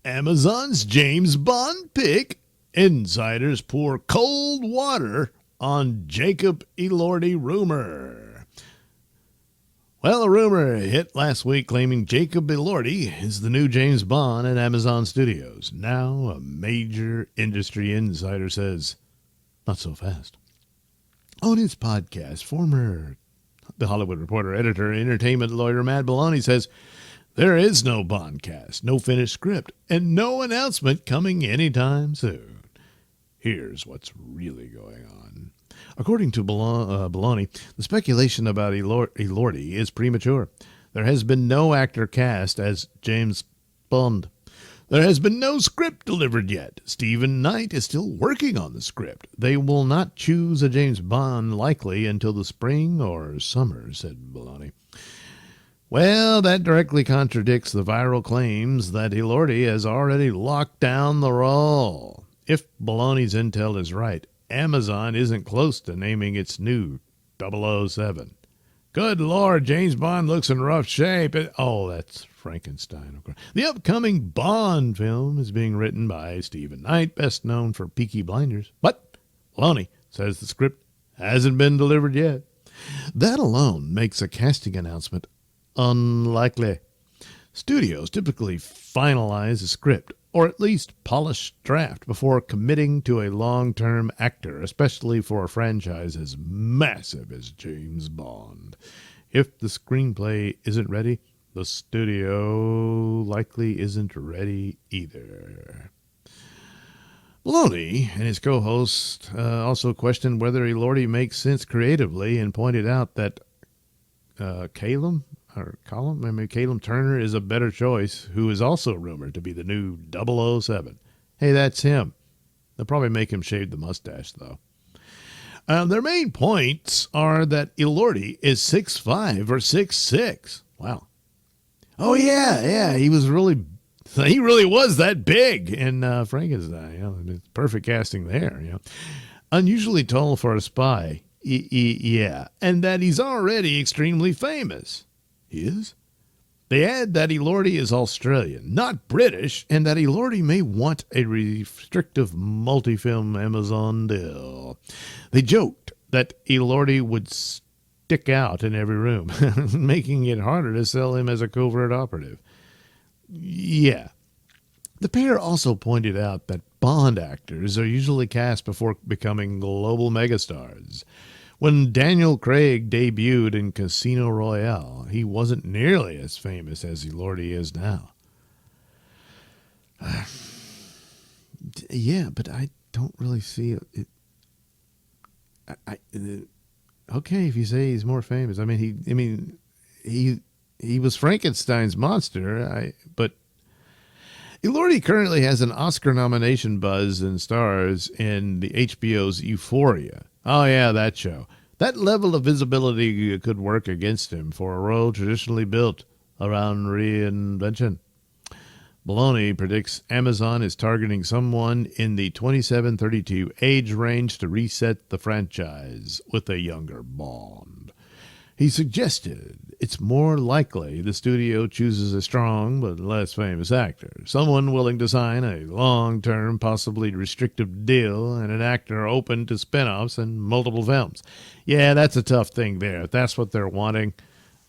Amazon's James Bond pick. Insiders pour cold water on Jacob Elordi rumor. Well, a rumor hit last week claiming Jacob Elordi is the new James Bond at Amazon Studios. Now, a major industry insider says, not so fast. On his podcast, former The Hollywood Reporter editor, entertainment lawyer Matt Belloni says, there is no Bond cast, no finished script, and no announcement coming anytime soon. Here's what's really going on. According to Belloni, the speculation about Elordi is premature. There has been no actor cast as James Bond. There has been no script delivered yet. Stephen Knight is still working on the script. They will not choose a James Bond likely until the spring or summer, said Belloni. Well, that directly contradicts the viral claims that Elordi has already locked down the role. If Belloni's intel is right, Amazon isn't close to naming its new 007. Good Lord, James Bond looks in rough shape. That's Frankenstein, of course. The upcoming Bond film is being written by Stephen Knight, best known for Peaky Blinders. But Belloni says the script hasn't been delivered yet. That alone makes a casting announcement unlikely. Studios typically finalize a script, or at least polish draft, before committing to a long-term actor, especially for a franchise as massive as James Bond. If the screenplay isn't ready, the studio likely isn't ready either. Belloni and his co-host also questioned whether Elordi makes sense creatively and pointed out that Callum Turner is a better choice, who is also rumored to be the new 007. Hey, that's him. They'll probably make him shave the mustache, though. Their main points are that Elordi is 6'5" or 6'6". Wow. Oh, yeah, he really was that big in Frankenstein. It's perfect casting there. Unusually tall for a spy. Yeah, and that he's already extremely famous. He is? They add that Elordi is Australian, not British, and that Elordi may want a restrictive multi-film Amazon deal. They joked that Elordi would stick out in every room, making it harder to sell him as a covert operative. Yeah. The pair also pointed out that Bond actors are usually cast before becoming global megastars. When Daniel Craig debuted in Casino Royale, he wasn't nearly as famous as Elordi is now. Yeah, but I don't really see it. Okay, if you say he's more famous. He was Frankenstein's monster, but Elordi currently has an Oscar nomination buzz and stars in the HBO's Euphoria. Oh, yeah, that show. That level of visibility could work against him for a role traditionally built around reinvention. Belloni predicts Amazon is targeting someone in the 27-32 age range to reset the franchise with a younger Bond. He suggested it's more likely the studio chooses a strong but less famous actor, someone willing to sign a long-term, possibly restrictive deal, and an actor open to spin-offs and multiple films. Yeah, that's a tough thing there. If that's what they're wanting,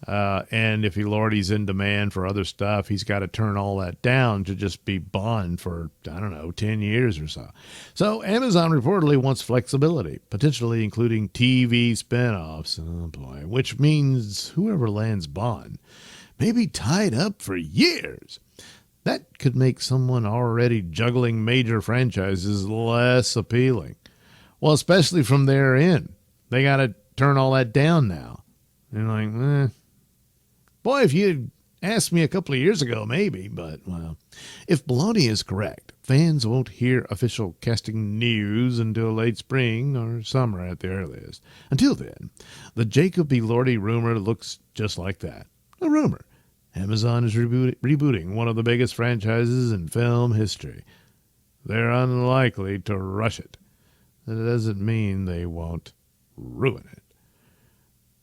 and if Elordi's in demand for other stuff, he's got to turn all that down to just be Bond for, 10 years or so. So Amazon reportedly wants flexibility, potentially including TV spinoffs, which means whoever lands Bond may be tied up for years. That could make someone already juggling major franchises less appealing. Well, especially from their end. They got to turn all that down now. And boy, if you'd asked me a couple of years ago, maybe, but, well, if Belloni is correct, fans won't hear official casting news until late spring or summer at the earliest. Until then, the Jacob Elordi rumor looks just like that. A rumor. Amazon is rebooting one of the biggest franchises in film history. They're unlikely to rush it. That doesn't mean they won't ruin it.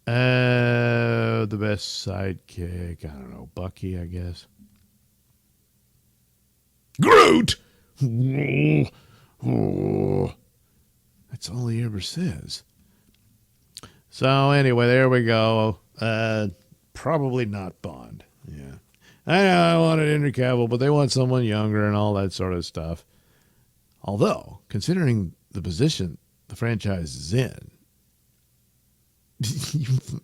The best sidekick, Bucky, I guess. Groot! Oh, that's all he ever says. So anyway, there we go. Probably not Bond. Yeah. I know I wanted Henry Cavill, but they want someone younger and all that sort of stuff. Although, considering the position the franchise is in,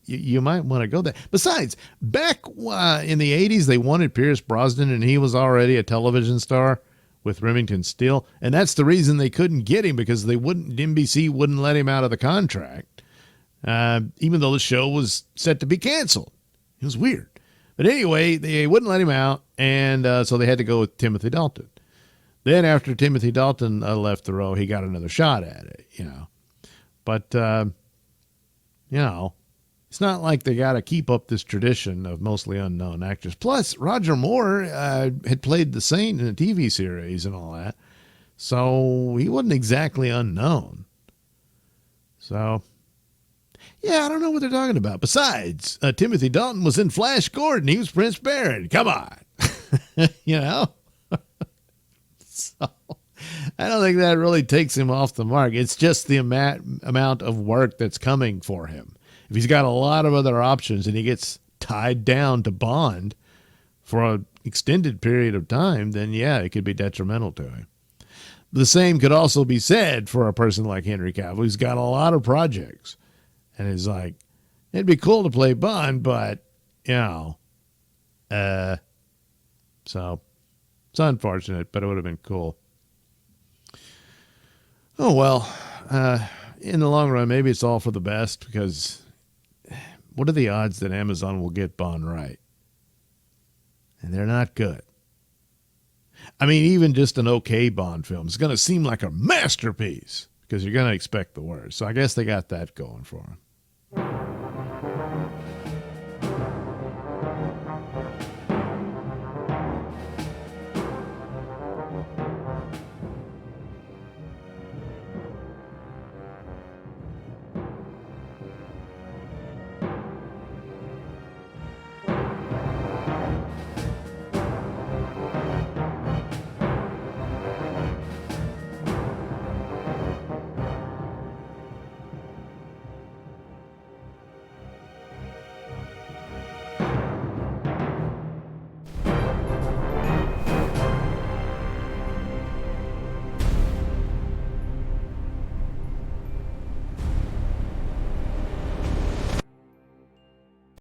you might want to go there. Besides, back in the 80s, they wanted Pierce Brosnan, and he was already a television star with Remington Steele. And that's the reason they couldn't get him, because NBC wouldn't let him out of the contract, even though the show was set to be canceled. It was weird. But anyway, they wouldn't let him out, and so they had to go with Timothy Dalton. Then after Timothy Dalton left the role, he got another shot at it, But, it's not like they got to keep up this tradition of mostly unknown actors. Plus, Roger Moore had played the Saint in a TV series and all that, so he wasn't exactly unknown. So, yeah, I don't know what they're talking about. Besides, Timothy Dalton was in Flash Gordon. He was Prince Baron. Come on. So, I don't think that really takes him off the mark. It's just the amount of work that's coming for him. If he's got a lot of other options and he gets tied down to Bond for an extended period of time, then yeah, it could be detrimental to him. The same could also be said for a person like Henry Cavill, who's got a lot of projects. And is like, it'd be cool to play Bond, but, so it's unfortunate, but it would have been cool. Oh, well, in the long run, maybe it's all for the best, because what are the odds that Amazon will get Bond right? And they're not good. I mean, even just an okay Bond film is going to seem like a masterpiece, because you're going to expect the worst. So I guess they got that going for them.